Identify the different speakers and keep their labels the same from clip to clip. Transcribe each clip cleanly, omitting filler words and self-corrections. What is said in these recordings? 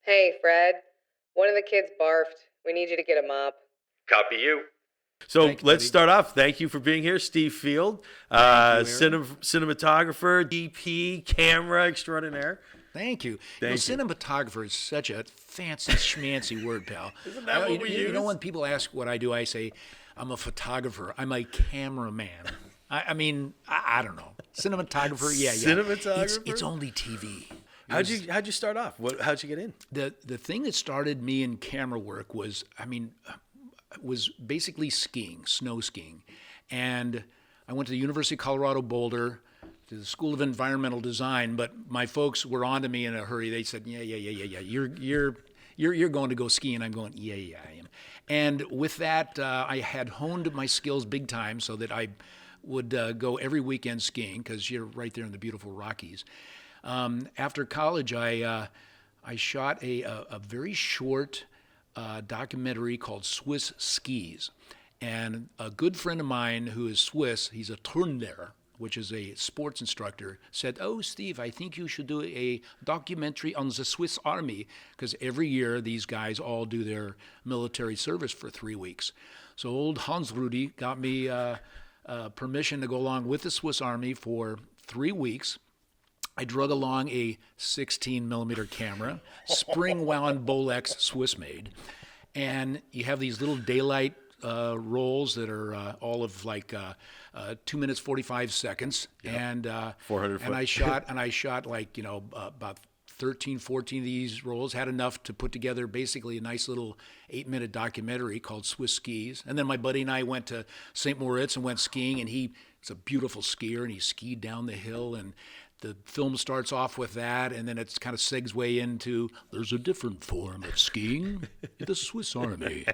Speaker 1: Hey, Fred. One of the kids barfed. We need you to get a mop.
Speaker 2: Copy you. So let's start off. Thank you for being here, Steve Field, cinematographer, DP, camera extraordinaire.
Speaker 3: Thank you. Cinematographer is such a fancy schmancy word, pal.
Speaker 2: Isn't that what we use?
Speaker 3: You know, when people ask what I do, I say, I'm a photographer. I'm a cameraman. I mean, I don't know. Cinematographer, yeah.
Speaker 2: Cinematographer?
Speaker 3: It's only TV.
Speaker 2: How'd you start off? How'd you get in?
Speaker 3: The thing that started me in camera work was basically skiing, snow skiing. And I went to the University of Colorado Boulder, to the School of Environmental Design, but my folks were on to me in a hurry. They said, yeah, you're going to go skiing. I'm going, yeah, I am. And with that, I had honed my skills big time so that I would go every weekend skiing because you're right there in the beautiful Rockies. After college, I shot a very short documentary called Swiss Skis. And a good friend of mine who is Swiss, he's a Turner, which is a sports instructor, said, "Oh, Steve, I think you should do a documentary on the Swiss Army," because every year these guys all do their military service for 3 weeks. So old Hans Rudy got me permission to go along with the Swiss Army for 3 weeks. I drug along a 16 millimeter camera, spring-wound Bolex Swiss-made, and you have these little daylight rolls that are all of like 2 minutes 45 seconds, and
Speaker 2: 400 foot.
Speaker 3: And I shot like about 13, 14 of these rolls. Had enough to put together basically a nice little 8-minute documentary called Swiss Skis. And then my buddy and I went to St. Moritz and went skiing, and he's a beautiful skier, and he skied down the hill, and the film starts off with that, and then it's kind of segue into there's a different form of skiing, the Swiss Army,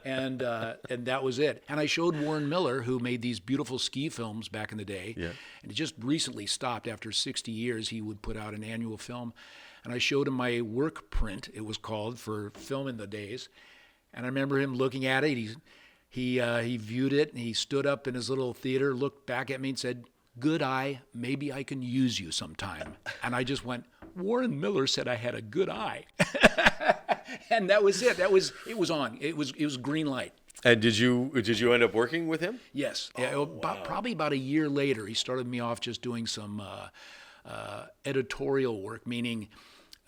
Speaker 3: and that was it. And I showed Warren Miller, who made these beautiful ski films back in the day, and he just recently stopped after 60 years. He would put out an annual film, and I showed him my work print, it was called, for film in the days, and I remember him looking at it. He viewed it, and he stood up in his little theater, looked back at me, and said, "Good eye, maybe I can use you sometime." And I just went, Warren Miller said I had a good eye. And that was it. It was on. It was green light.
Speaker 2: And did you end up working with him?
Speaker 3: Yes. Probably about a year later, he started me off just doing some editorial work, meaning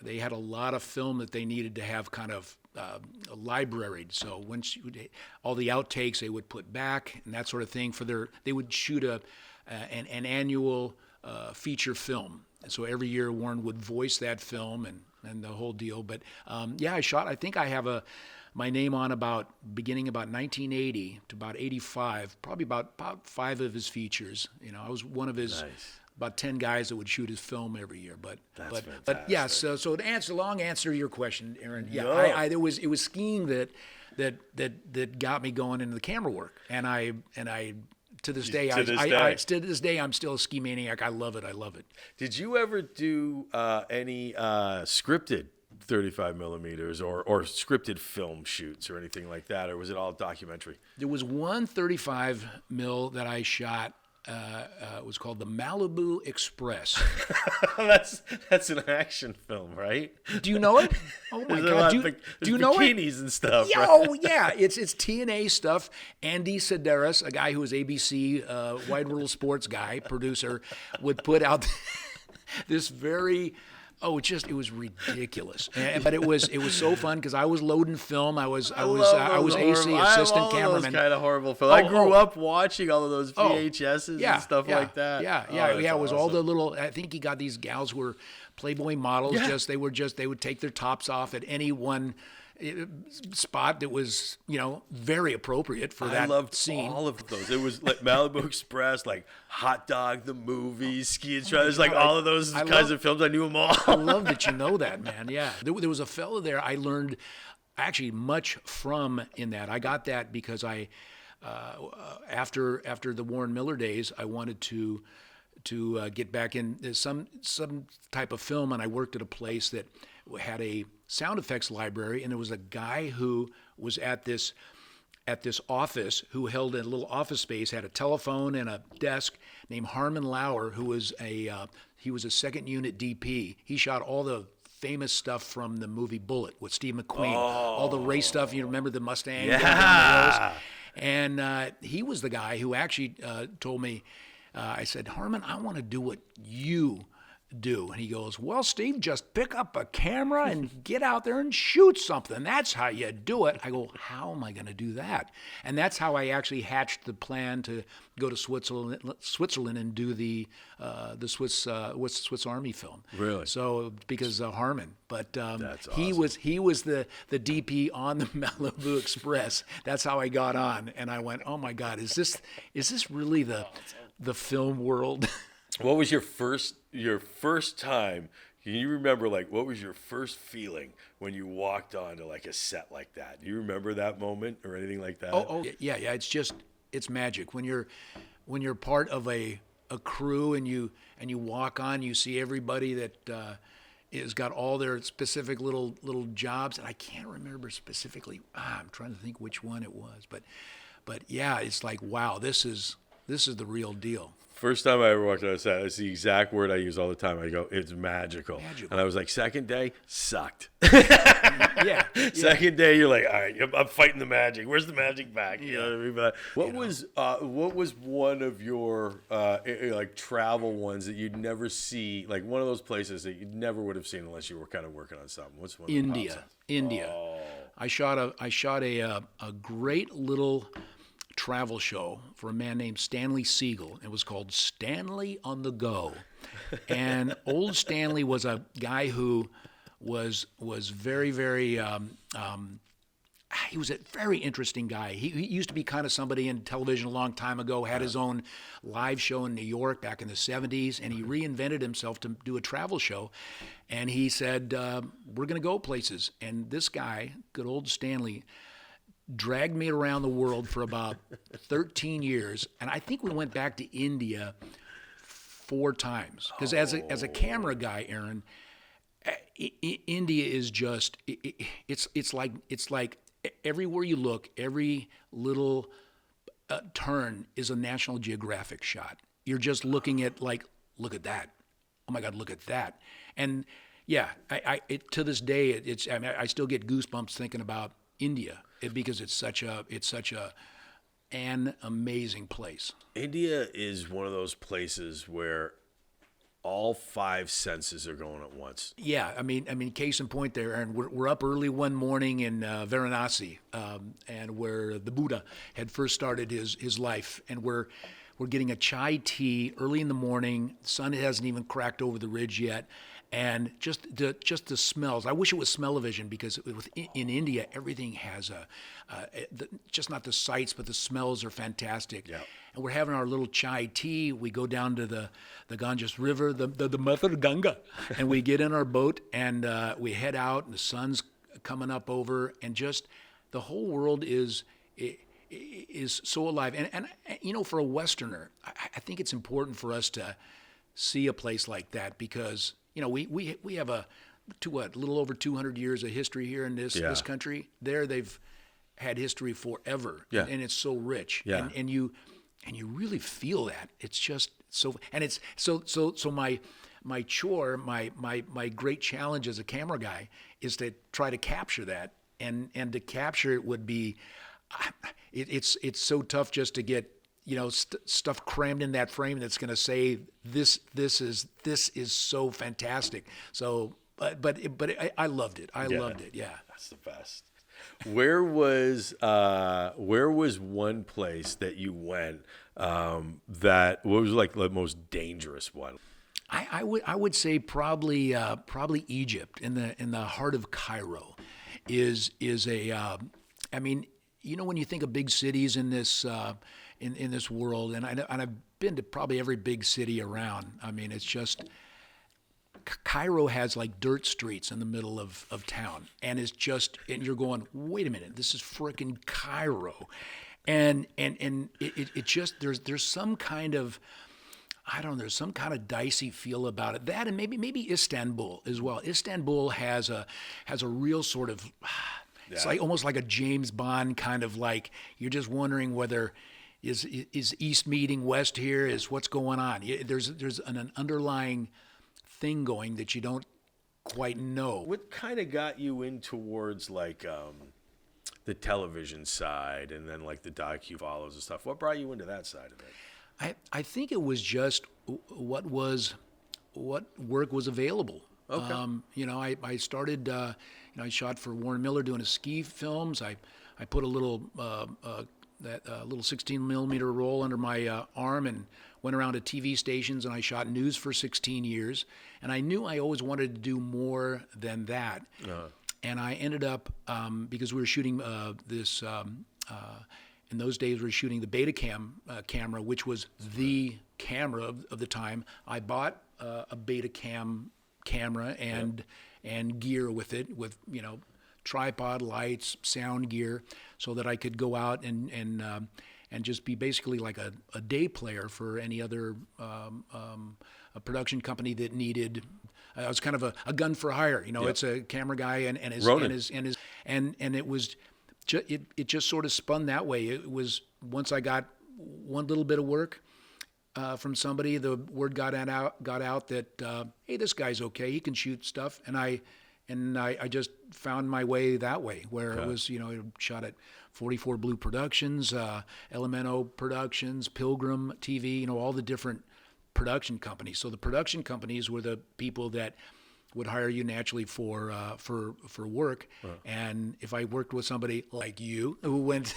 Speaker 3: they had a lot of film that they needed to have kind of libraried. So once all the outtakes they would put back and that sort of thing they would shoot an annual feature film. And so every year Warren would voice that film and the whole deal. But I think I have my name on beginning about 1980 to about 85, probably about 5 of his features. I was one of his about 10 guys that would shoot his film every year. But yeah, so to long answer to your question, Aaron, it was skiing that got me going into the camera work. And I to this day, I'm still a ski maniac. I love it.
Speaker 2: Did you ever do any scripted 35 millimeters or scripted film shoots or anything like that, or was it all documentary?
Speaker 3: There was one 35 mil that I shot. It was called the Malibu Express.
Speaker 2: that's an action film, right?
Speaker 3: Do you know it? Oh my God! Do you know it?
Speaker 2: Bikinis and stuff.
Speaker 3: Yeah,
Speaker 2: right?
Speaker 3: Oh yeah, it's TNA stuff. Andy Sedaris, a guy who was ABC Wide World Sports guy, producer, would put out this very. It was ridiculous, but it was so fun because I was loading film. I was AC assistant cameraman.
Speaker 2: Kind of horrible film. I grew up watching all of those VHSs and stuff like that.
Speaker 3: It was awesome. All the little. I think he got these gals who were Playboy models. They would take their tops off at any one spot that was very appropriate for that scene.
Speaker 2: I loved all of those. It was like Malibu Express, like Hot Dog, the movie, Ski and There's like all of those kinds of films. I knew them all.
Speaker 3: I love that you know that, man. Yeah, there was a fellow there I learned actually much from in that. I got that because I after the Warren Miller days, I wanted to get back in some type of film, and I worked at a place that had a sound effects library, and there was a guy who was at this office who held a little office space, had a telephone and a desk, named Harmon Lauer, who was he was a second unit DP. He shot all the famous stuff from the movie Bullet with Steve McQueen. All the race stuff. You remember the Mustang?
Speaker 2: Yeah.
Speaker 3: going down the hills? And he was the guy who actually told me, I said, Harmon, I want to do what you do. And he goes, well, Steve, just pick up a camera and get out there and shoot something. That's how you do it. I go, how am I going to do that? And that's how I actually hatched the plan to go to Switzerland and do the Swiss Army film.
Speaker 2: Really?
Speaker 3: So because Harmon, but
Speaker 2: That's
Speaker 3: he
Speaker 2: awesome.
Speaker 3: was the DP on the Malibu Express. That's how I got on, and I went, oh my God, is this really the film world?
Speaker 2: What was your first time? Can you remember, like, what was your first feeling when you walked onto like a set like that? Do you remember that moment or anything like that?
Speaker 3: Yeah. It's magic when you're part of a crew and you walk on, you see everybody that has got all their specific little jobs, and I can't remember specifically. I'm trying to think which one it was, but yeah, it's like, wow, this is the real deal.
Speaker 2: First time I ever walked on a set, it's the exact word I use all the time. I go, it's magical. And I was like, second day, sucked.
Speaker 3: Yeah.
Speaker 2: Second day, you're like, all right, I'm fighting the magic. Where's the magic back? You know what I mean? But what was one of your like travel ones that you'd never see, like one of those places that you never would have seen unless you were kind of working on something? What's one?
Speaker 3: India.
Speaker 2: Oh.
Speaker 3: I shot a great little travel show for a man named Stanley Siegel. It was called Stanley on the Go. And old Stanley was a guy who was very, very, he was a very interesting guy. He used to be kind of somebody in television a long time ago, had his own live show in New York back in the 70s, and he reinvented himself to do a travel show. And he said, we're going to go places. And this guy, good old Stanley, dragged me around the world for about 13 years. And I think we went back to India 4 times. Because as a camera guy, Aaron, India is just, it's like everywhere you look, every little turn is a National Geographic shot. You're just looking at like, look at that. Oh my God, look at that. And yeah, to this day, I still get goosebumps thinking about India because it's such an amazing place.
Speaker 2: India is one of those places where all 5 senses are going at once.
Speaker 3: Yeah, I mean, case in point there, and we're up early one morning in Varanasi, and where the Buddha had first started his life, and we're getting a chai tea early in the morning. The sun hasn't even cracked over the ridge yet. And just the smells. I wish it was smell-o-vision because in India everything has just not the sights, but the smells are fantastic.
Speaker 2: Yeah.
Speaker 3: And we're having our little chai tea. We go down to the Ganges River, the Mother Ganga, and we get in our boat and we head out. And the sun's coming up over, and just the whole world is so alive. And you know, for a Westerner, I think it's important for us to see a place like that because, you know, we have a little over 200 years of history here in this country. There they've had history forever, and it's so rich.
Speaker 2: Yeah.
Speaker 3: And you really feel that. It's just so, and it's so my chore, my great challenge as a camera guy is to try to capture that, and to capture it would be, it's so tough just to get, you know, stuff crammed in that frame that's going to say this is so fantastic. So, but I loved it. I loved it. Yeah,
Speaker 2: that's the best. Where was one place that you went that what was like the most dangerous one?
Speaker 3: I would say probably Egypt in the heart of Cairo is a I mean, you know, when you think of big cities in this in this world, and I've been to probably every big city around. I mean, it's just Cairo has like dirt streets in the middle of town, and it's just, and you're going, wait a minute, this is frickin' Cairo, and it just there's some kind of, I don't know, there's some kind of dicey feel about it. That and maybe Istanbul as well. Istanbul has a real sort of, it's like almost like a James Bond kind of, like you're just wondering whether is East meeting West here, is what's going on. There's an underlying thing going that you don't quite know.
Speaker 2: What kind of got you in towards like the television side and then like the docu-follows and stuff? What brought you into that side of it?
Speaker 3: I think it was just what work was available.
Speaker 2: Okay.
Speaker 3: I started, I shot for Warren Miller doing his ski films. I put a little little 16 millimeter roll under my arm and went around to TV stations, and I shot news for 16 years. And I knew I always wanted to do more than that. And I ended up, because we were shooting in those days we were shooting the Betacam camera, which was the camera of the time. I bought a Betacam camera and gear with it, with tripod, lights, sound gear, so that I could go out and just be basically like a day player for any other a production company that needed. I was kind of a gun for hire, It's a camera guy and it was it just sort of spun that way. It was once I got one little bit of work from somebody, the word got out that hey, this guy's okay, he can shoot stuff, and I just found my way that way, where it was, I shot at 44 Blue Productions, Elemento Productions, Pilgrim TV, all the different production companies. So the production companies were the people that would hire you naturally for work. And if I worked with somebody like you who went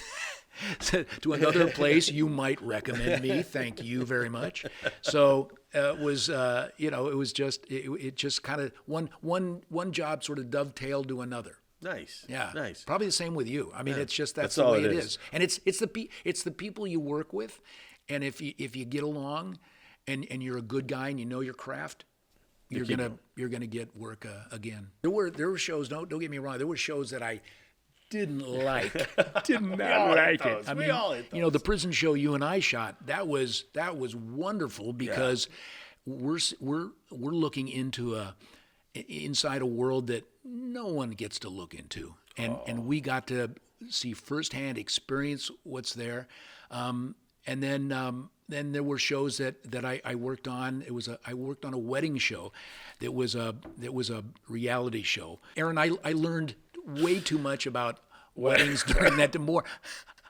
Speaker 3: to another place, you might recommend me. Thank you very much. So it was it just kind of one job sort of dovetailed to another.
Speaker 2: Nice.
Speaker 3: Yeah.
Speaker 2: Nice.
Speaker 3: Probably the same with you. I mean, it's just that's
Speaker 2: the
Speaker 3: way
Speaker 2: it
Speaker 3: it is. And it's the people you work with, and if you get along, and you're a good guy and you know your craft, you're gonna get work again. There were shows. Don't get me wrong. There were shows that I didn't like. Did not like it. I mean, the prison show you and I shot, that was wonderful, because we're looking into inside a world that no one gets to look into, and we got to see firsthand, experience what's there, and then there were shows that I worked on. I worked on a wedding show that was a reality show. Aaron, I learned way too much about weddings during that.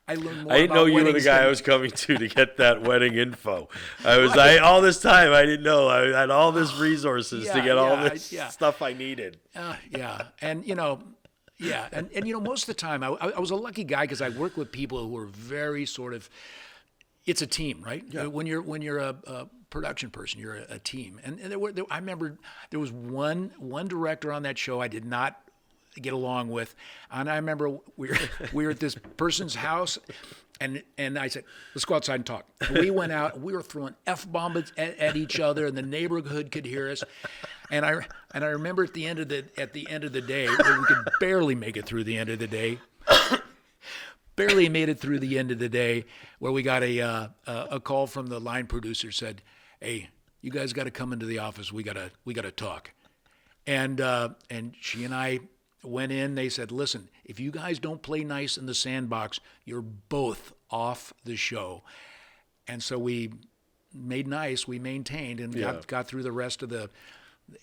Speaker 3: I learned more.
Speaker 2: I didn't know you were the guy I was coming to get that wedding info. All this time I didn't know. I had all this resources to get all this stuff I needed.
Speaker 3: And most of the time I was a lucky guy, because I worked with people who were very sort of. It's a team, right?
Speaker 2: Yeah.
Speaker 3: When you're a production person, you're a team. And I remember there was one director on that show I did not get along with, and I remember we were at this person's house, and I said, let's go outside and talk. And we went out, we were throwing F-bombs at each other, and the neighborhood could hear us. And I remember at the end of the day, we could barely make it through the end of the day. Barely made it through the end of the day, where we got a call from the line producer, said, "Hey, you guys got to come into the office. We gotta talk." And she and I went in. They said, "Listen, if you guys don't play nice in the sandbox, you're both off the show." And so we made nice. We maintained and got through the rest of the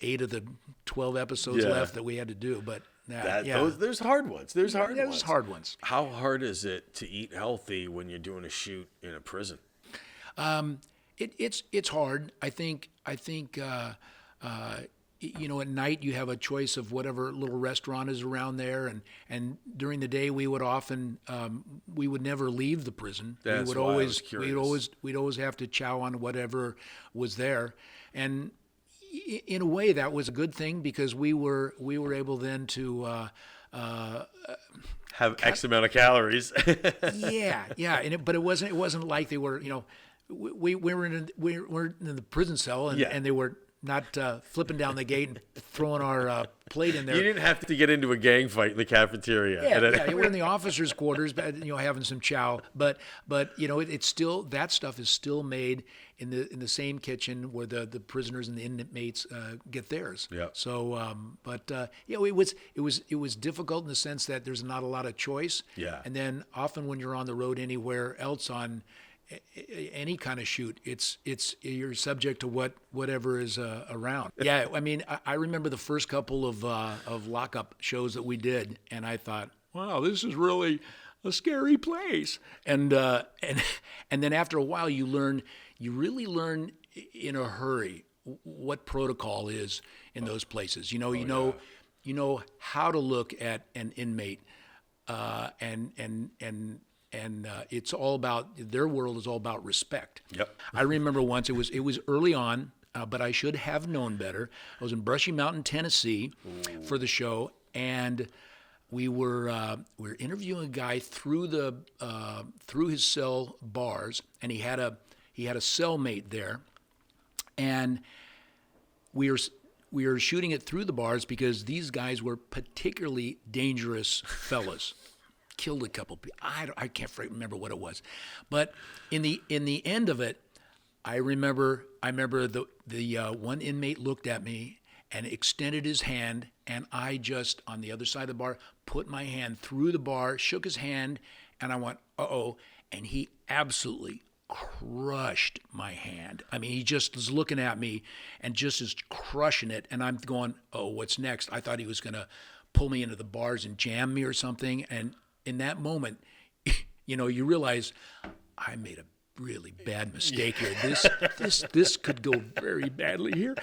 Speaker 3: 8 of the 12 episodes left that we had to do. But
Speaker 2: there's hard ones. There's hard ones. How hard is it to eat healthy when you're doing a shoot in a prison?
Speaker 3: It's hard. I think at night you have a choice of whatever little restaurant is around there, and during the day we would often we would never leave the prison.
Speaker 2: That's why I was curious.
Speaker 3: We'd always have to chow on whatever was there, and in a way that was a good thing, because we were able then to
Speaker 2: have X amount of calories.
Speaker 3: but it wasn't like they were, we were in the prison cell, and they were not flipping down the gate and throwing our plate in there.
Speaker 2: You didn't have to get into a gang fight in the cafeteria.
Speaker 3: We're in the officers' quarters, having some chow. But it's still, that stuff is still made in the same kitchen where the prisoners and the inmates get theirs.
Speaker 2: Yeah.
Speaker 3: So, it was difficult in the sense that there's not a lot of choice.
Speaker 2: Yeah.
Speaker 3: And then often when you're on the road anywhere else any kind of shoot, it's you're subject to whatever is around. Yeah, I mean, I remember the first couple of lockup shows that we did, and I thought, wow, this is really a scary place. And then after a while, you really learn in a hurry what protocol is in those places. You know how to look at an inmate, and it's all about, their world is all about respect.
Speaker 2: Yep.
Speaker 3: I remember once, it was early on, but I should have known better. I was in Brushy Mountain, Tennessee, for the show, and we were interviewing a guy through his cell bars, and he had a cellmate there, and we were shooting it through the bars because these guys were particularly dangerous fellas. Killed a couple people. I can't remember what it was, but in the end of it, I remember the one inmate looked at me and extended his hand, and I just, on the other side of the bar, put my hand through the bar, shook his hand, and I went, uh-oh, and he absolutely crushed my hand. I mean, he just was looking at me and just is crushing it, and I'm going, oh, what's next? I thought he was going to pull me into the bars and jam me or something, and in that moment, you realize I made a really bad mistake here. This could go very badly here,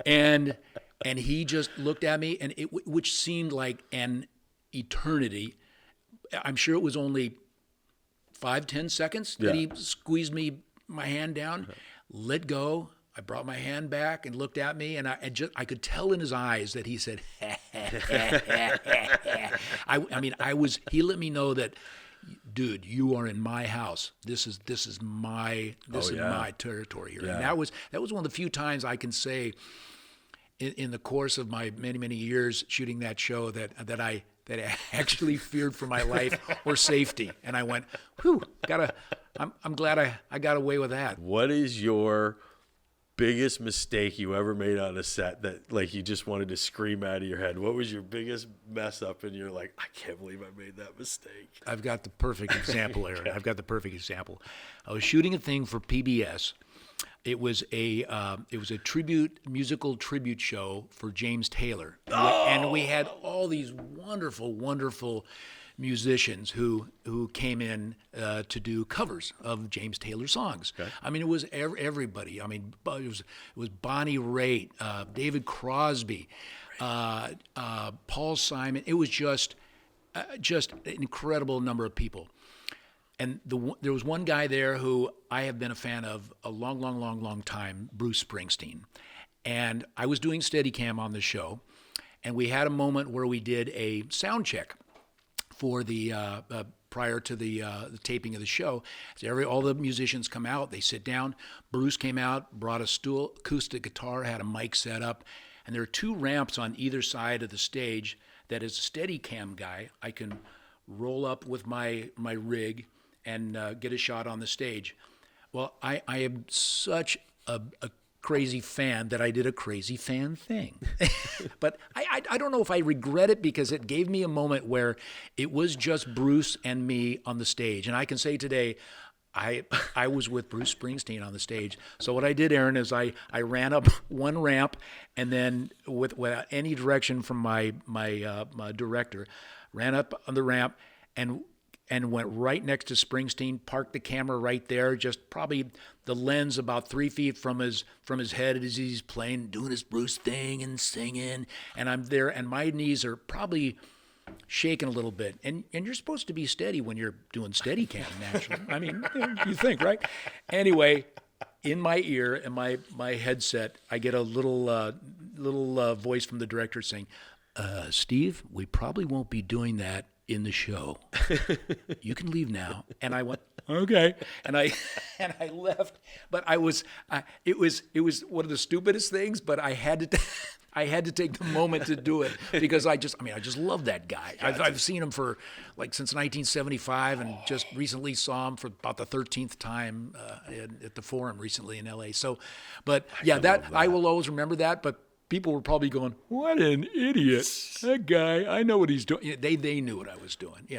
Speaker 3: and he just looked at me, and which seemed like an eternity. I'm sure it was only 5-10 seconds that he squeezed my hand down, let go. I brought my hand back and looked at me, and I could tell in his eyes that he said, he let me know that, dude, you are in my house. This is my territory here. Yeah. And that was one of the few times I can say in the course of my many years shooting that show that I actually feared for my life or safety. And I went, whew, I'm glad I got away with that.
Speaker 2: What is your biggest mistake you ever made on a set that, like, you just wanted to scream out of your head? What was your biggest mess up and you're like, I can't believe I made that mistake?
Speaker 3: I've got the perfect example, Aaron. I've got the perfect example. I was shooting a thing for PBS. It was a musical tribute show for James Taylor. And we had all these wonderful musicians who came in to do covers of James Taylor songs. Okay. I mean, it was everybody. I mean, it was Bonnie Raitt, David Crosby, Paul Simon. It was just an incredible number of people. And there was one guy there who I have been a fan of a long time, Bruce Springsteen. And I was doing Steadicam on the show, and we had a moment where we did a sound check for the prior to the taping of the show. So all the musicians come out, they sit down. Bruce came out, brought a stool, acoustic guitar, had a mic set up, and there are two ramps on either side of the stage that as a Steadicam guy, I can roll up with my rig and get a shot on the stage. Well, I am such a crazy fan that I did a crazy fan thing. But I don't know if I regret it, because it gave me a moment where it was just Bruce and me on the stage. And I can say today, I was with Bruce Springsteen on the stage. So what I did, Aaron, is I ran up one ramp, and then without any direction from my director, ran up on the ramp and went right next to Springsteen, parked the camera right there, just probably the lens about 3 feet from his head as he's playing, doing his Bruce thing and singing. And I'm there, and my knees are probably shaking a little bit. And you're supposed to be steady when you're doing Steadicam, naturally. I mean, you think, right? Anyway, in my ear and my headset, I get a little voice from the director saying, Steve, we probably won't be doing that in the show. You can leave now. And I went, okay. And I left. But it was one of the stupidest things, but I had to take the moment to do it, because I just love that guy. I've seen him for since 1975, and just recently saw him for about the 13th time at the Forum recently in LA. So, but yeah, I will always remember that. But people were probably going, what an idiot. That guy, I know what he's doing. They knew what I was doing,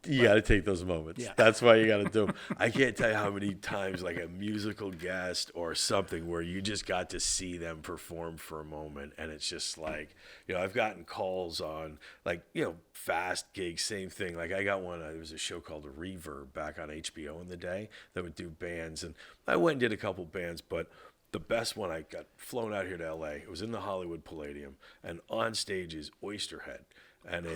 Speaker 2: You got to take those moments.
Speaker 3: Yeah.
Speaker 2: That's why you got to do them. I can't tell you how many times, like a musical guest or something, where you just got to see them perform for a moment, and it's just like, I've gotten calls on, like, fast gigs, same thing. Like I got one. There was a show called Reverb back on HBO in the day that would do bands, and I went and did a couple bands, but the best one, I got flown out here to LA. It was in the Hollywood Palladium, and on stage is Oysterhead, and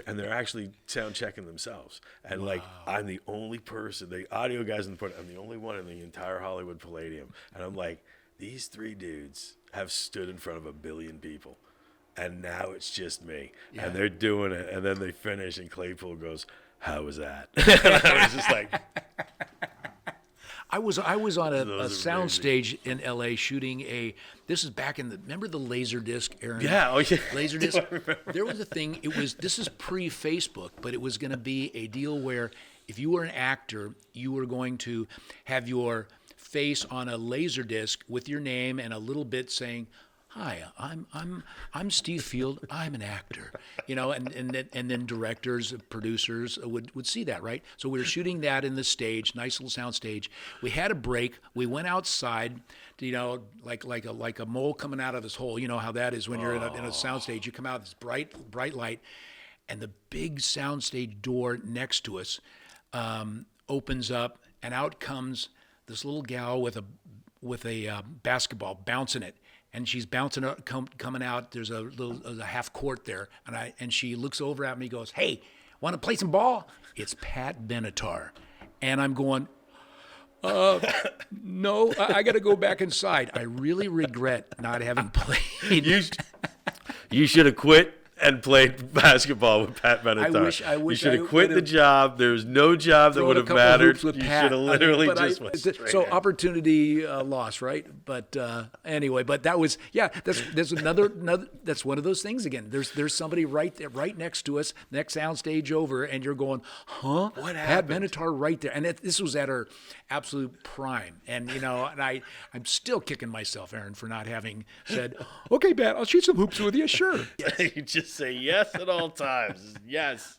Speaker 2: and they're actually sound checking themselves. And
Speaker 3: Wow.
Speaker 2: like, I'm the only person, the audio guys in the front, I'm the only one in the entire Hollywood Palladium. And I'm like, these three dudes have stood in front of 1 billion people. And now it's just me.
Speaker 3: Yeah.
Speaker 2: And they're doing it. And then they finish, and Claypool goes, "How was that?" And I was just like,
Speaker 3: I was on a
Speaker 2: Those are
Speaker 3: sound stage in LA shooting this is back in remember the Laserdisc era?
Speaker 2: yeah, oh yeah.
Speaker 3: Laserdisc. There was a thing, this is pre-Facebook, but it was going to be a deal where if you were an actor, you were going to have your face on a Laserdisc with your name and a little bit saying, "Hi, I'm Steve Field. I'm an actor," and then directors, producers would see that, right? So we were shooting that in the stage, nice little sound stage. We had a break. We went outside, like a mole coming out of his hole. You know how that is when you're in a sound stage. You come out this bright light, and the big sound stage door next to us opens up, and out comes this little gal with a basketball bouncing it. And she's bouncing up, coming out. There's a half court there, and she looks over at me, goes, "Hey, want to play some ball?" It's Pat Benatar, and I'm going, "No, I got to go back inside." I really regret not having played.
Speaker 2: You should have quit and played basketball with Pat Benatar.
Speaker 3: I wish
Speaker 2: you should
Speaker 3: I
Speaker 2: have quit the
Speaker 3: would've
Speaker 2: job. There was no job that would have mattered. You should have literally just went straight
Speaker 3: so
Speaker 2: in.
Speaker 3: opportunity lost, right? But anyway, but that was That's another that's one of those things again. There's somebody right there, right next to us, next sound stage over, and you're going, "Huh?
Speaker 2: What
Speaker 3: Pat
Speaker 2: happened?"
Speaker 3: Benatar right there." And this was at her absolute prime, and and I'm still kicking myself, Aaron, for not having said, "Okay, Pat, I'll shoot some hoops with you." Sure.
Speaker 2: You just say yes at all times. Yes.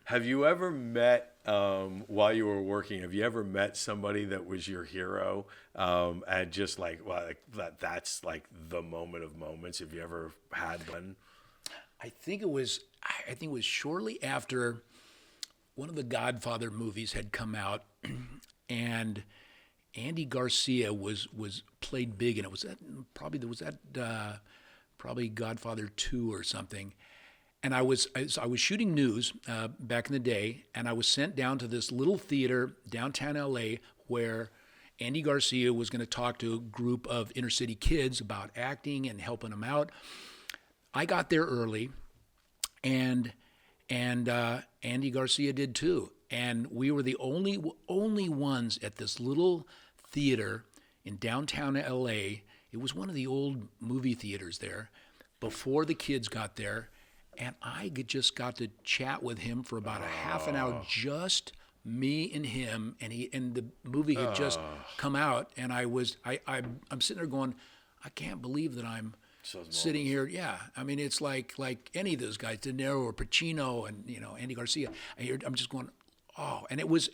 Speaker 2: Have you ever met, while you were working, have you ever met somebody that was your hero, and just that's like the moment of moments? Have you ever had one?
Speaker 3: I think it was shortly after one of the Godfather movies had come out, and Andy Garcia was played big, and it was probably Godfather 2 or something. And I was shooting news back in the day, and I was sent down to this little theater downtown LA where Andy Garcia was going to talk to a group of inner city kids about acting and helping them out. I got there early, and Andy Garcia did too. And we were the only ones at this little theater in downtown LA. It was one of the old movie theaters there before the kids got there. And I just got to chat with him for about a half an hour, just me and him. And the movie had just come out, and I'm sitting there going, I can't believe that I'm sitting here. Yeah, I mean, it's like any of those guys, De Niro or Pacino, and Andy Garcia. I'm just going, oh, and it was.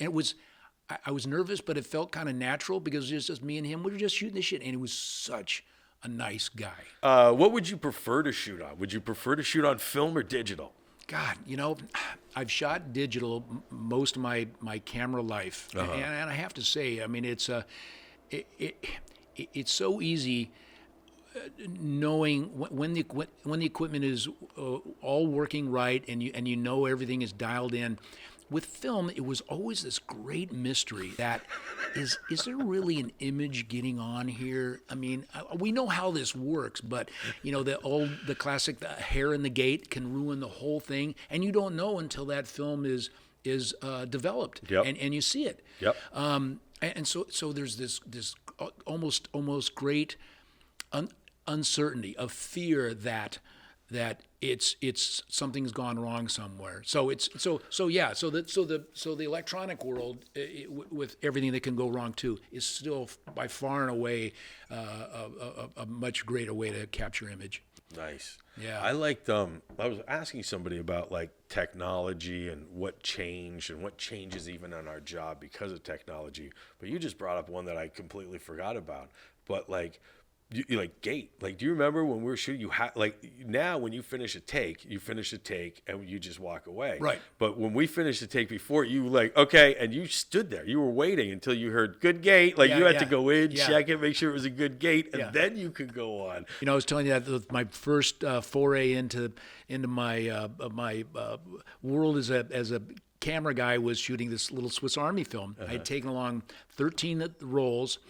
Speaker 3: I was nervous, but it felt kind of natural because it was just me and him. We were just shooting this shit, and he was such a nice guy.
Speaker 2: What would you prefer to shoot on? Would you prefer to shoot on film or digital?
Speaker 3: God, I've shot digital most of my camera life, and I have to say, I mean, it's so easy knowing when the equipment is all working right, and you know everything is dialed in. With film, it was always this great mystery that is there really an image getting on here? I mean, we know how this works, but the classic, the hair in the gate can ruin the whole thing, and you don't know until that film is developed,
Speaker 2: Yep.
Speaker 3: and you see it.
Speaker 2: Yep.
Speaker 3: And so there's this almost great uncertainty of fear that it's something's gone wrong somewhere. So the electronic world, with everything that can go wrong too, is still by far and away a much greater way to capture image.
Speaker 2: Nice.
Speaker 3: Yeah.
Speaker 2: I liked I was asking somebody about like technology and what changed and what changes even on our job because of technology. But you just brought up one that I completely forgot about. But like you like gait. Like, do you remember when we were shooting? You had like now when you finish a take and you just walk away.
Speaker 3: Right.
Speaker 2: But when we finished the take before, you like okay, and you stood there. You were waiting until you heard good gait. Like you had to go in, check it, make sure it was a good gait, and then you could go on.
Speaker 3: You know, I was telling you that with my first foray into my my world as a camera guy was shooting this little Swiss Army film. I had taken along 13 rolls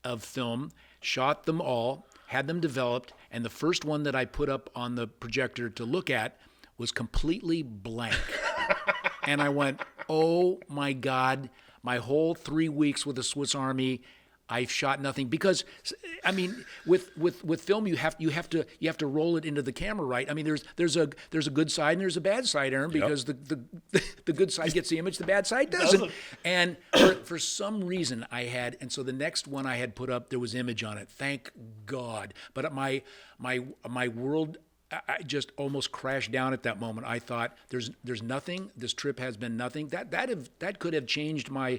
Speaker 3: of film, shot them all, had them developed, and the first one that I put up on the projector to look at was completely blank. And I went, oh my God, my whole 3 weeks with the Swiss Army, I've shot nothing. Because I mean, with film, you have to roll it into the camera, right? I mean, there's a good side and there's a bad side, Aaron, because the good side gets the image, the bad side doesn't. And for some reason I had, and so the next one I had put up, there was image on it. Thank God. But my world, I just almost crashed down at that moment. I thought, there's nothing. This trip has been nothing. That could have changed my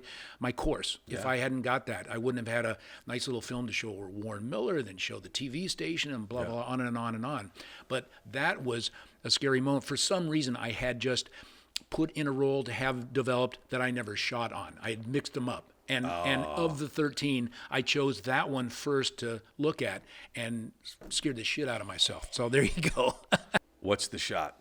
Speaker 3: course if I hadn't got that. I wouldn't have had a nice little film to show Warren Miller, then show the TV station, and blah blah, on and on and on. But that was a scary moment. For some reason, I had just put in a roll to have developed that I never shot on. I had mixed them up. And of the 13, I chose that one first to look at and scared the shit out of myself. So there you go.
Speaker 2: What's the shot?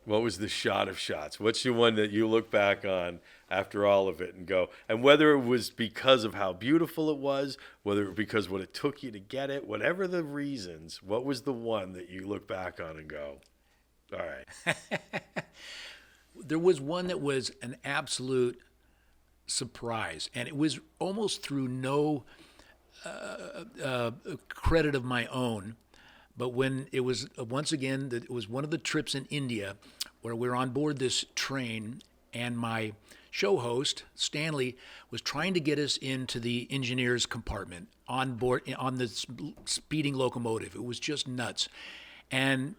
Speaker 2: What was the shot of shots? What's the one that you look back on after all of it and go, and whether it was because of how beautiful it was, whether it was because what it took you to get it, whatever the reasons, what was the one that you look back on and go, all right.
Speaker 3: There was one that was an absolute surprise, and it was almost through no credit of my own. But when it was once again, it was one of the trips in India where we were on board this train, and my show host Stanley was trying to get us into the engineer's compartment on board on the speeding locomotive. It was just nuts, and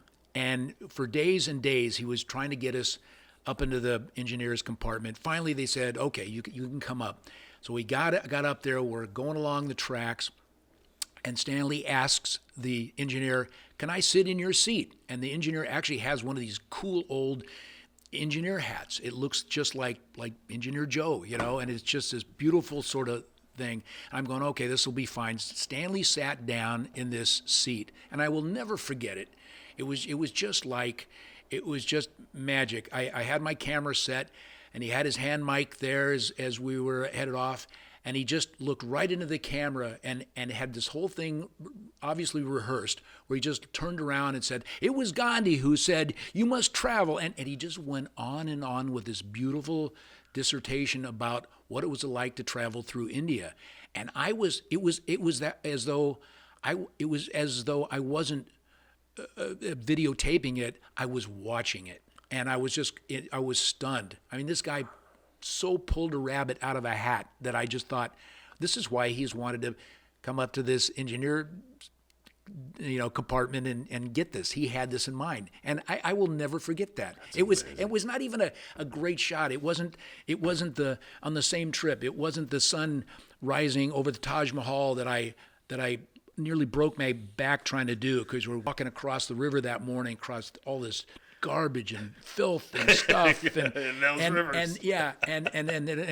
Speaker 3: for days and days he was trying to get us up into the engineer's compartment. Finally, they said, okay, you can come up. So we got up there. We're going along the tracks, and Stanley asks the engineer, can I sit in your seat? And the engineer actually has one of these cool old engineer hats. It looks just like Engineer Joe, you know, and it's just this beautiful sort of thing. I'm going, okay, this will be fine. Stanley sat down in this seat, and I will never forget it. It was just like, it was just magic. I had my camera set, and he had his hand mic there as we were headed off, and he just looked right into the camera and had this whole thing obviously rehearsed, where he just turned around and said, it was Gandhi who said, you must travel. And he just went on and on with this beautiful dissertation about what it was like to travel through India. And it was as though I wasn't videotaping it, I was watching it, and I was stunned. I mean, this guy so pulled a rabbit out of a hat that I just thought, this is why he's wanted to come up to this engineer, compartment and get this. He had this in mind, and I will never forget that. It was not even a great shot. It wasn't on the same trip. It wasn't the sun rising over the Taj Mahal that I nearly broke my back trying to do, because we were walking across the river that morning, across all this garbage and filth and stuff, and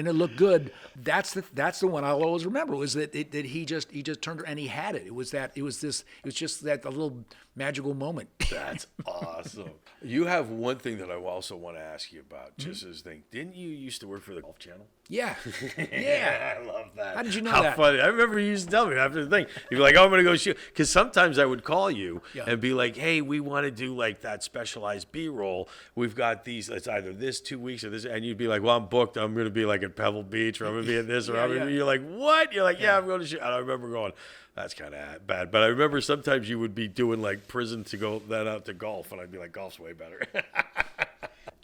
Speaker 3: it looked good. That's the one I'll always remember, was that he just turned and he had it. It was just that little magical moment.
Speaker 2: That's awesome. You have one thing that I also want to ask you about, just as a thing. Didn't you used to work for the Golf Channel?
Speaker 3: Yeah.
Speaker 2: I love that.
Speaker 3: How did you know
Speaker 2: that?
Speaker 3: How
Speaker 2: funny. I remember you used to tell me after the thing. You'd be like, oh, I'm going to go shoot. Because sometimes I would call you and be like, hey, we want to do like that specialized B-roll. We've got these, it's either this 2 weeks or this. And you'd be like, well, I'm booked. I'm going to be like at Pebble Beach, or I'm going to be at this, or you're like, what? You're like, yeah, I'm going to shoot. And I remember going, that's kind of bad. But I remember sometimes you would be doing like prison to go then out to golf. And I'd be like, golf's way better.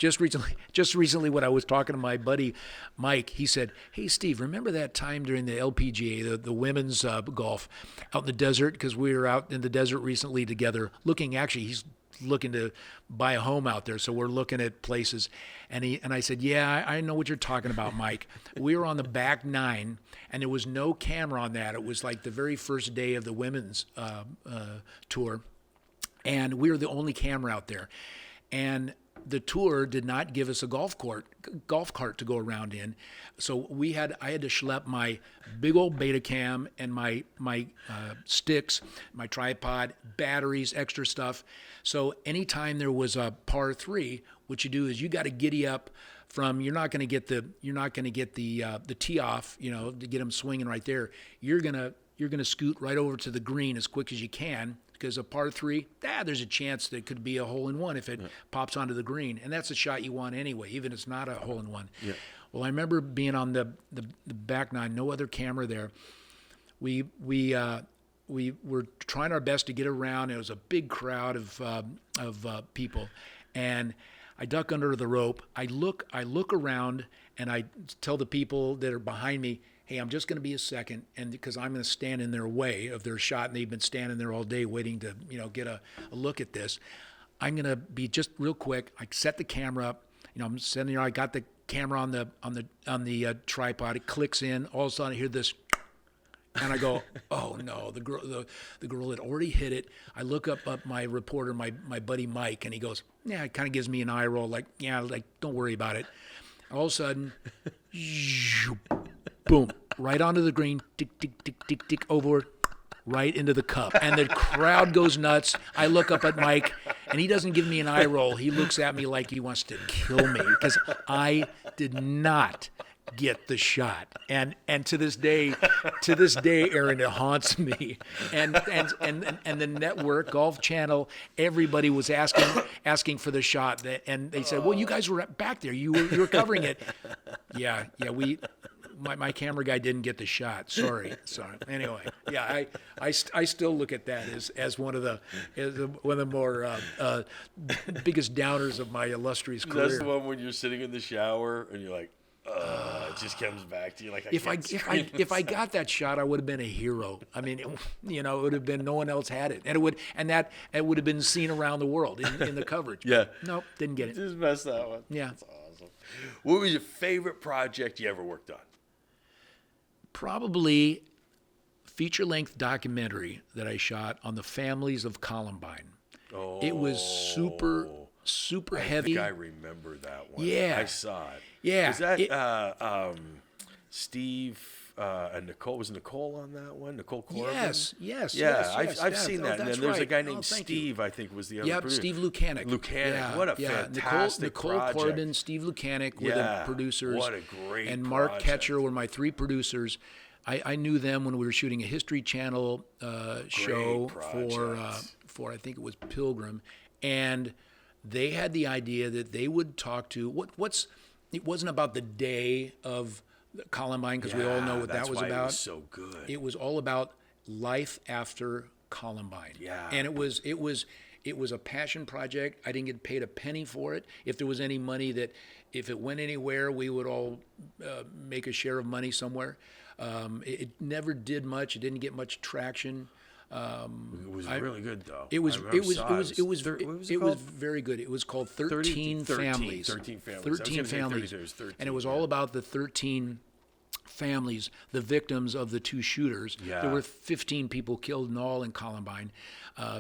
Speaker 3: just recently, when I was talking to my buddy Mike, he said, "Hey, Steve, remember that time during the LPGA, the women's golf, out in the desert? Because we were out in the desert recently together, looking. Actually, he's looking to buy a home out there, so we're looking at places." And I said, "Yeah, I know what you're talking about, Mike. We were on the back nine, and there was no camera on that. It was like the very first day of the women's tour, and we were the only camera out there, and the tour did not give us a golf cart to go around in, so I had to schlep my big old Betacam and my sticks, my tripod, batteries, extra stuff. So anytime there was a par three, what you do is you got to giddy up from. You're not going to get the tee off, to get them swinging right there. You're gonna scoot right over to the green as quick as you can. Because a par three, there's a chance that it could be a hole in one if it pops onto the green, and that's a shot you want anyway, even if it's not a hole in one. Yeah. Well, I remember being on the back nine, no other camera there. We were trying our best to get around. It was a big crowd of people, and I duck under the rope. I look around, and I tell the people that are behind me, "Hey, I'm just going to be a second," and because I'm going to stand in their way of their shot, and they've been standing there all day waiting to, get a look at this. I'm going to be just real quick. I set the camera up. I'm sitting there. I got the camera on the tripod. It clicks in. All of a sudden, I hear this, and I go, "Oh no!" The girl had already hit it. I look up my reporter, my buddy Mike, and he goes, "Yeah." It kind of gives me an eye roll, like, "Yeah, like don't worry about it." All of a sudden, boom, right onto the green, tick, tick, tick, tick, tick, over, right into the cup. And the crowd goes nuts. I look up at Mike, and he doesn't give me an eye roll. He looks at me like he wants to kill me because I did not get the shot. And to this day, Aaron, it haunts me. And the network, Golf Channel, everybody was asking for the shot. And they said, "Well, you guys were back there. You were covering it." Yeah. My camera guy didn't get the shot. Sorry. Anyway, yeah, I still look at that as one of the more biggest downers of my illustrious career.
Speaker 2: That's the one when you're sitting in the shower and you're like, it just comes back to you like,
Speaker 3: if I got that shot, I would have been a hero. I mean, it would have been, no one else had it, and it would have been seen around the world in the coverage.
Speaker 2: Yeah.
Speaker 3: Nope, didn't get it.
Speaker 2: Just messed that one.
Speaker 3: Yeah.
Speaker 2: That's awesome. What was your favorite project you ever worked on?
Speaker 3: Probably feature-length documentary that I shot on the families of Columbine.
Speaker 2: Oh.
Speaker 3: It was super heavy.
Speaker 2: I think I remember that one.
Speaker 3: Yeah.
Speaker 2: I saw it.
Speaker 3: Yeah.
Speaker 2: Was that Steve and Nicole? Was Nicole on that one? Nicole Corbin?
Speaker 3: Yes.
Speaker 2: I've seen that. And then there's a guy named Steve, I think was the other producer.
Speaker 3: Steve Lukanik.
Speaker 2: Yeah. What a fantastic
Speaker 3: Nicole
Speaker 2: project.
Speaker 3: Corbin, Steve Lukanik were the producers.
Speaker 2: What a great
Speaker 3: And Mark
Speaker 2: project.
Speaker 3: Ketcher were my three producers. I knew them when we were shooting a History Channel show for I think it was Pilgrim, and they had the idea that they would talk to it wasn't about the day of Columbine, because we all know what that was about.
Speaker 2: It was so good.
Speaker 3: It was all about life after Columbine.
Speaker 2: Yeah.
Speaker 3: And it was a passion project. I didn't get paid a penny for it. If there was any money if it went anywhere, we would all make a share of money somewhere. It never did much. It didn't get much traction.
Speaker 2: It was really good though.
Speaker 3: It was very good. It was called 13 Families.
Speaker 2: 13 Families.
Speaker 3: 13 Families. And it was all about the 13 families, the victims of the two shooters.
Speaker 2: Yeah.
Speaker 3: There were 15 people killed in all in Columbine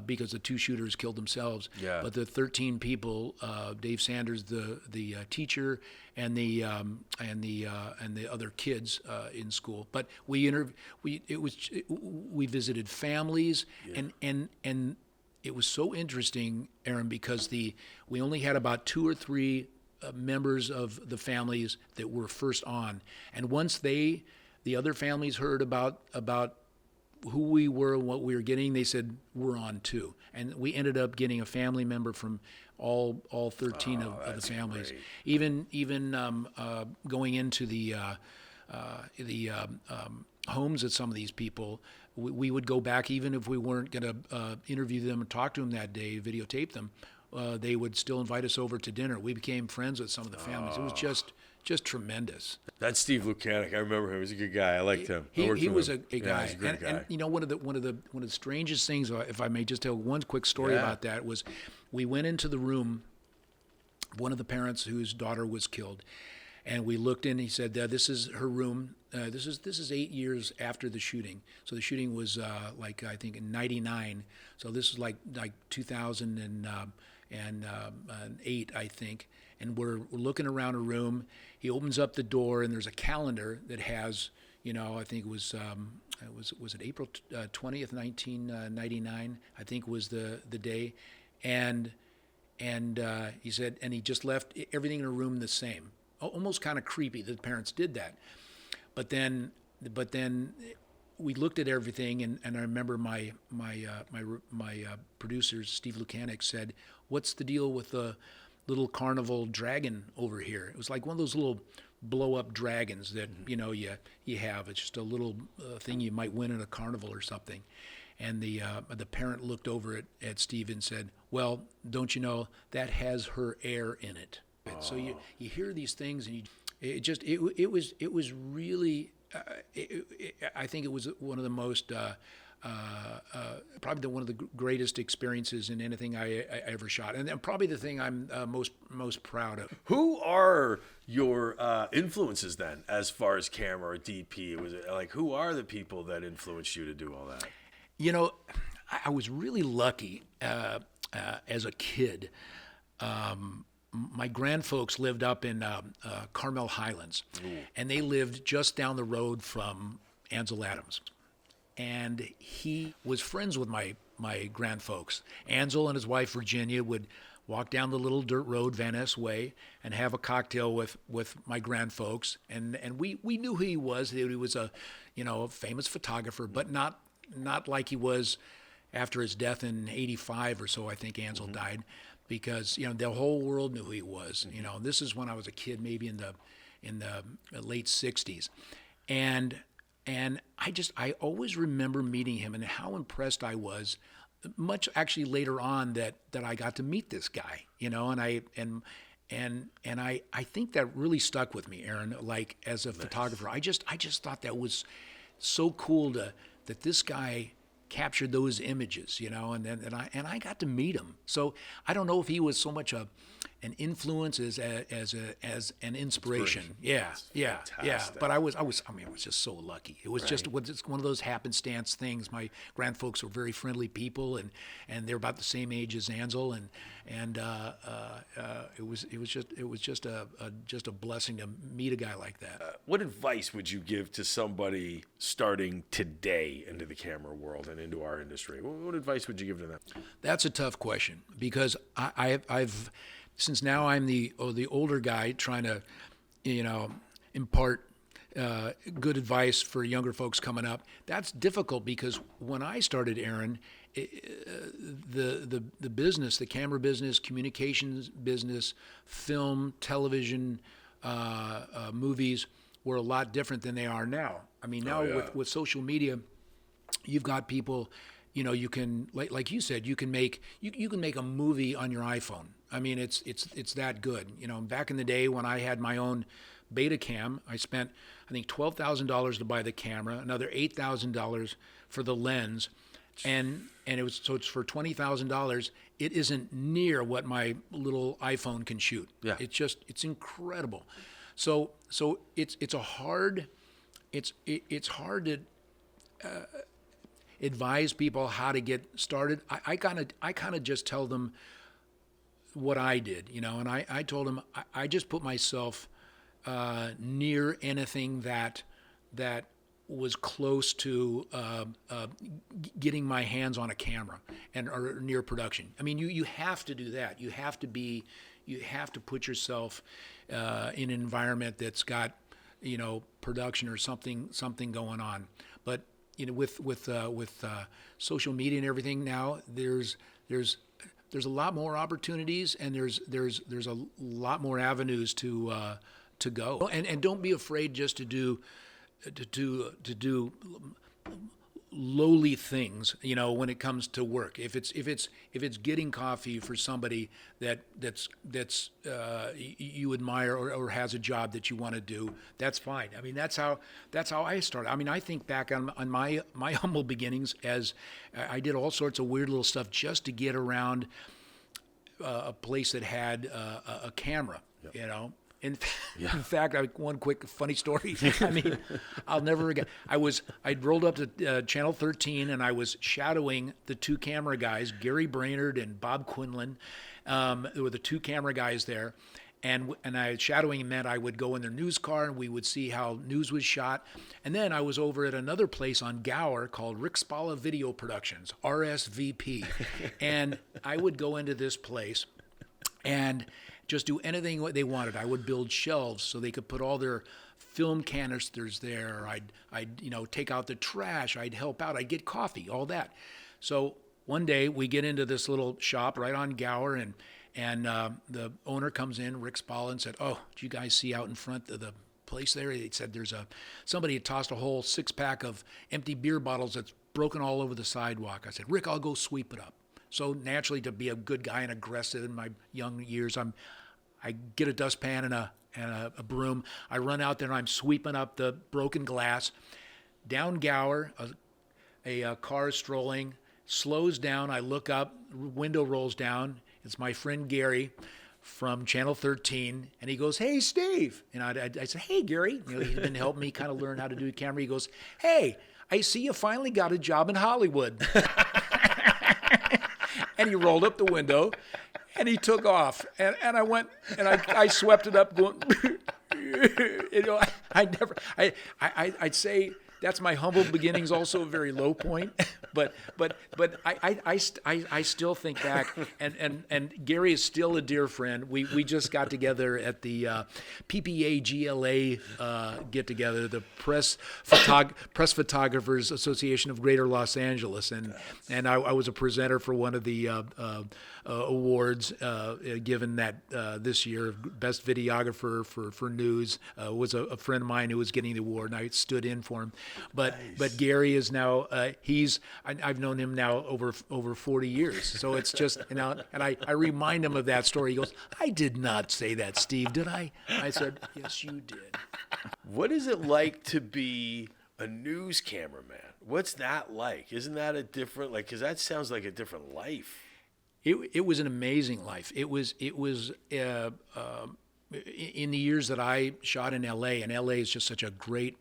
Speaker 3: because the two shooters killed themselves.
Speaker 2: Yeah.
Speaker 3: But the 13 people, Dave Sanders, the teacher, and the other kids in school. But we visited families, and it was so interesting, Aaron, because we only had about 2 or 3 members of the families that were first on, and once the other families heard about who we were and what we were getting, they said, "We're on too." And we ended up getting a family member from all 13 of the families.
Speaker 2: Great.
Speaker 3: Even going into the homes of some of these people, we would go back, even if we weren't going to interview them and talk to them that day, videotape them. they would still invite us over to dinner. We became friends with some of the families. It was just tremendous.
Speaker 2: That's Steve Lukanik. I remember him. He was a good guy. I liked him.
Speaker 3: He was a guy.
Speaker 2: Yeah, he's a great guy.
Speaker 3: And you know, one of the strangest things, if I may just tell one quick story about that, was we went into the room, one of the parents whose daughter was killed, and we looked in. He said, "This is her room. This is 8 years after the shooting. So the shooting was like, I think, in '99. So this is like 2008, I think. And we're looking around a room. He opens up the door, and there's a calendar that has, I think it was it April 20th, 1999? I think was the day, and he said, and he just left everything in a room the same. Almost kind of creepy that the parents did that. But then we looked at everything, and I remember my producers, Steve Lukanik, said, "What's the deal with the little carnival dragon over here?" It was like one of those little blow-up dragons that you have. It's just a little thing you might win at a carnival or something. And the parent looked over at Steve and said, "Well, don't you know that has her heir in it?" So you hear these things, and it was really I think it was one of the most probably one of the greatest experiences in anything I ever shot, and probably the thing I'm most proud of.
Speaker 2: Who are your influences then, as far as camera or DP? Was it like, who are the people that influenced you to do all that?
Speaker 3: I was really lucky as a kid. My grandfolks lived up in Carmel Highlands, and they lived just down the road from Ansel Adams. And he was friends with my grandfolks. Ansel and his wife Virginia would walk down the little dirt road, Van Ness Way, and have a cocktail with my grandfolks. And we knew who he was. He was a famous photographer, but not like he was after his death in '85 or so. I think Ansel died. Because the whole world knew who he was. This is when I was a kid, maybe in the late '60s, and I always remember meeting him and how impressed I was. Much actually later on that I got to meet this guy, and I think that really stuck with me, Aaron. Like as a photographer, I just thought that was so cool that this guy captured those images, and I got to meet him. So I don't know if he was so much an influence as an inspiration. Yeah. But I was just so lucky. It was just one of those happenstance things. My grandfolks were very friendly people, and they're about the same age as Ansel, and it was just a blessing to meet a guy like that.
Speaker 2: What advice would you give to somebody starting today into the camera world and into our industry? What advice would you give to them?
Speaker 3: That's a tough question, because I've since now I'm the older guy trying to impart good advice for younger folks coming up. That's difficult, because when I started, Aaron, the business, the camera business, communications business, film, television, movies were a lot different than they are now. I mean, now with social media, you've got people, you can, like you said, you can make a movie on your iPhone. I mean, it's that good. Back in the day when I had my own Betacam, I spent, I think, $12,000 to buy the camera, another $8,000 for the lens, and it's for $20,000. It isn't near what my little iPhone can shoot.
Speaker 2: Yeah.
Speaker 3: It's incredible. So it's hard to advise people how to get started. I kind of just tell them what I did, and I told them I just put myself near anything that was close to getting my hands on a camera or near production. I mean, you have to do that. You have to put yourself in an environment that's got production or something going on. But with social media and everything now, there's a lot more opportunities, and there's a lot more avenues to go. And don't be afraid just to do lowly things, when it comes to work. If it's getting coffee for somebody that's you admire, or has a job that you want to do, that's fine. I mean, that's how I started. I mean, I think back on my humble beginnings, as I did all sorts of weird little stuff just to get around a place that had a camera, In fact, one quick funny story. I mean, I'll never forget. I'd rolled up to Channel 13, and I was shadowing the two camera guys, Gary Brainerd and Bob Quinlan. There were the two camera guys there, and shadowing meant I would go in their news car, and we would see how news was shot. And then I was over at another place on Gower called Rick Spalla Video Productions, RSVP, and I would go into this place and just do anything what they wanted. I would build shelves so they could put all their film canisters there. I'd take out the trash. I'd help out. I'd get coffee, all that. So one day we get into this little shop right on Gower, and the owner comes in, Rick Spalla, and said, "Oh, did you guys see out in front of the place there?" He said, somebody had tossed a whole 6-pack of empty beer bottles that's broken all over the sidewalk. I said, "Rick, I'll go sweep it up." So naturally, to be a good guy and aggressive in my young years, I get a dustpan and a broom. I run out there and I'm sweeping up the broken glass. Down Gower, a car is strolling, slows down. I look up, window rolls down. It's my friend Gary from Channel 13, and he goes, "Hey, Steve." And I said, "Hey, Gary." He's been helping me kind of learn how to do camera. He goes, "Hey, I see you finally got a job in Hollywood." And he rolled up the window, and he took off. And I went, and I swept it up, going, I'd say that's my humble beginnings, also a very low point. But I still think back, and Gary is still a dear friend. We just got together at the PPA GLA get together, the Press Photographers Association of Greater Los Angeles, and I was a presenter for one of the awards given that this year, best videographer for news was a friend of mine who was getting the award, and I stood in for him. But Gary is now I've known him now over 40 years, so it's just and I remind him of that story. He goes, "I did not say that, Steve, did I?" I said, "Yes, you did."
Speaker 2: What is it like to be a news cameraman? What's that like? Isn't that a different, because that sounds like a different life.
Speaker 3: It was an amazing life. It was in the years that I shot in L.A., and L.A. is just such a great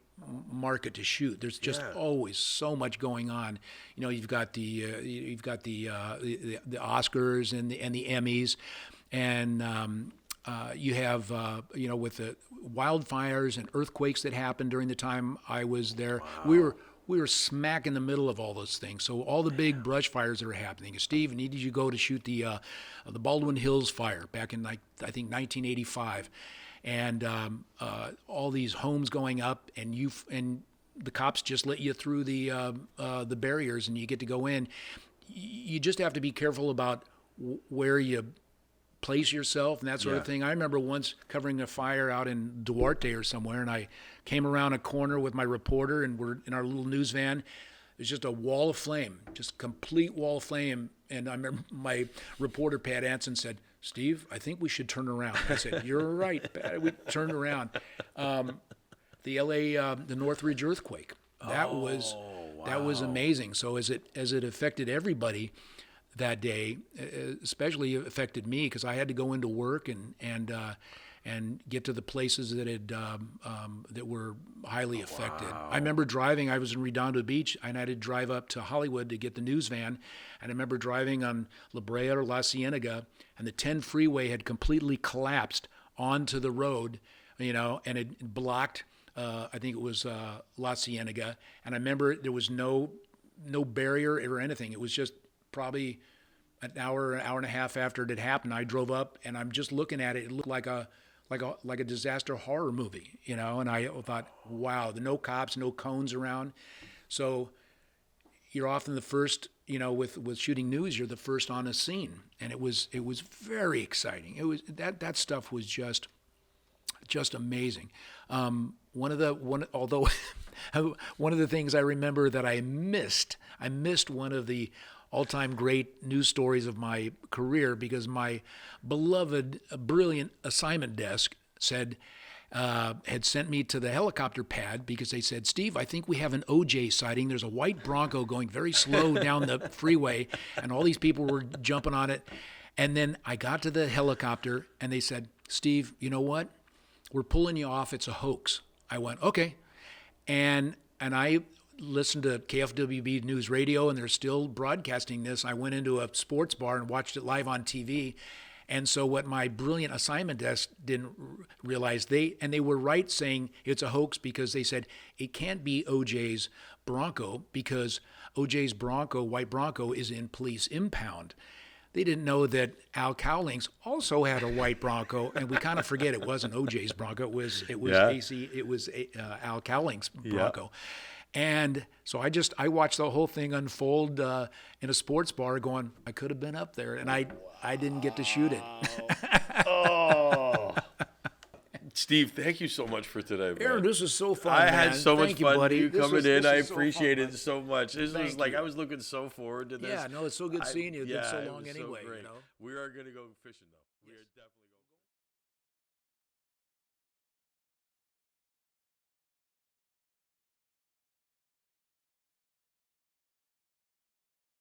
Speaker 3: market to shoot. There's just always so much going on. You've got the Oscars and the Emmys, and you have with the wildfires and earthquakes that happened during the time I was there. Wow. We were smack in the middle of all those things. So all the big brush fires that are happening. Steve, needed you go to shoot the Baldwin Hills fire back in I think 1985, and all these homes going up, and the cops just let you through the barriers, and you get to go in. You just have to be careful about where you place yourself and that sort of thing. I remember once covering a fire out in Duarte or somewhere, and I came around a corner with my reporter, and we're in our little news van. There's just a wall of flame, just complete wall of flame. And I remember my reporter, Pat Anson, said, "Steve, I think we should turn around." I said, "You're right, Pat." We turned around. The LA, the Northridge earthquake, that was amazing. So as it affected everybody that day, especially affected me, because I had to go into work and get to the places that were highly affected. I remember driving. I was in Redondo Beach, and I had to drive up to Hollywood to get the news van. And I remember driving on La Brea or La Cienega, and the 10 freeway had completely collapsed onto the road, and it blocked. I think it was La Cienega, and I remember there was no barrier or anything. It was just probably an hour and a half after it had happened. I drove up, and I'm just looking at it. It looked like a disaster horror movie, and I thought, wow, no cops, no cones around. So you're often the first, with shooting news, you're the first on a scene, and it was very exciting. It was that stuff was just just amazing. One of the things I remember that I missed one of the all-time great news stories of my career, because my beloved, brilliant assignment desk had sent me to the helicopter pad because they said, Steve, I think we have an OJ sighting. There's a white Bronco going very slow down the freeway, and all these people were jumping on it. And then I got to the helicopter, and they said, Steve, you know what? We're pulling you off. It's a hoax. I went, okay. And I listened to KFWB News Radio, and they're still broadcasting this. I went into a sports bar and watched it live on TV. And so what my brilliant assignment desk didn't realize, they were right saying it's a hoax, because they said it can't be OJ's Bronco because OJ's Bronco, white Bronco, is in police impound. They didn't know that Al Cowlings also had a white Bronco, and we kind of forget it wasn't OJ's Bronco. It was Al Cowlings' Bronco. And so I watched the whole thing unfold in a sports bar, going, I could have been up there, and I didn't get to shoot it.
Speaker 2: Oh, Steve, thank you so much for today, man.
Speaker 3: Aaron, this is so fun.
Speaker 2: I had so much fun
Speaker 3: buddy.
Speaker 2: you coming in. I appreciate
Speaker 3: it
Speaker 2: it so much. This was like, I was looking so forward to this.
Speaker 3: Yeah, no, it's so good seeing you. It's been so long
Speaker 2: it was
Speaker 3: anyway.
Speaker 2: So great.
Speaker 3: You know?
Speaker 2: We are going to go fishing, though. We are definitely.